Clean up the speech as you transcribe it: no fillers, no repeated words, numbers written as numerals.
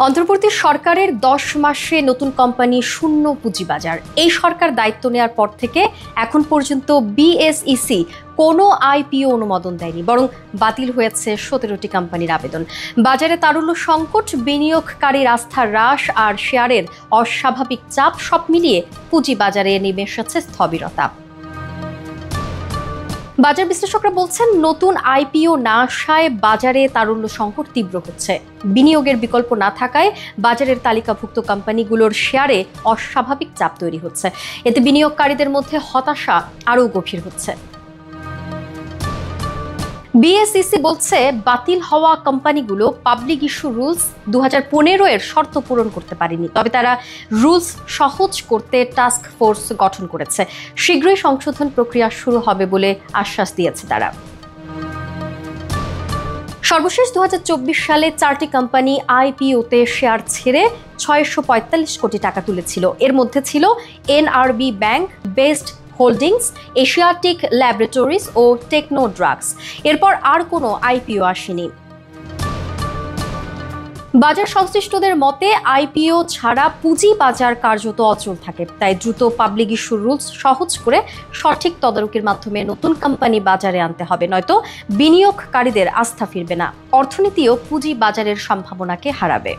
অন্তর্বর্তী সরকারের 10 মাসে নতুন কোম্পানি শূন্য পুঁজিবাজার। এই সরকার দায়িত্ব নেওয়ার পর থেকে এখন পর্যন্ত বিএসইসি কোনো আইপিও অনুমোদন দেয়নি, বরং বাতিল হয়েছে 17টি কোম্পানির আবেদন। বাজারে তারল্য সংকট, বিনিয়োগকারীর আস্থা হ্রাস আর শেয়ারের অস্বাভাবিক চাপ সব মিলিয়ে পুঁজিবাজারে নেমে এসেছে স্থবিরতা। বাজার বিশ্লেষকরা বলছেন, নতুন আইপিও না আসায় বাজারে তারল্য সংকট তীব্র হচ্ছে। বিনিয়োগের বিকল্প না থাকায় বাজারের তালিকাভুক্ত কোম্পানিগুলোর শেয়ারে অস্বাভাবিক চাপ তৈরি হচ্ছে। এতে বিনিয়োগকারীদের মধ্যে হতাশা আরও গভীর হচ্ছে। বিএসইসি বলছে, বাতিল হওয়া কোম্পানিগুলো পাবলিক ইস্যু রুলস 2015 শর্ত পূরণ করতে পারেনি। তবে তারা রুলস সহজ করতে টাস্ক ফোর্স গঠন করেছে। শীঘ্রই সংশোধন প্রক্রিয়া শুরু হবে বলে আশ্বাস দিয়েছে তারা। সর্বশেষ 2024 সালে 4টি কোম্পানি আইপিওতে শেয়ার ছেড়ে 645 কোটি টাকা তুলেছিল। এর মধ্যে ছিল NRB bank, Best Holdings, Asiatic Laboratories ও টেকনো ড্রাগস। এরপর আর কোনো আইপিও আসেনি। বাজার সংশ্লিষ্টদের মতে, আইপিও ছাড়া পুঁজি বাজার কার্যত অচল থাকে। তাই দ্রুত পাবলিক ইস্যু রুলস সহজ করে সঠিক তদারকির মাধ্যমে নতুন কোম্পানি বাজারে আনতে হবে, নয়তো বিনিয়োগকারীদের আস্থা ফিরবে না, অর্থনীতিও পুঁজি বাজারের সম্ভাবনাকে হারাবে।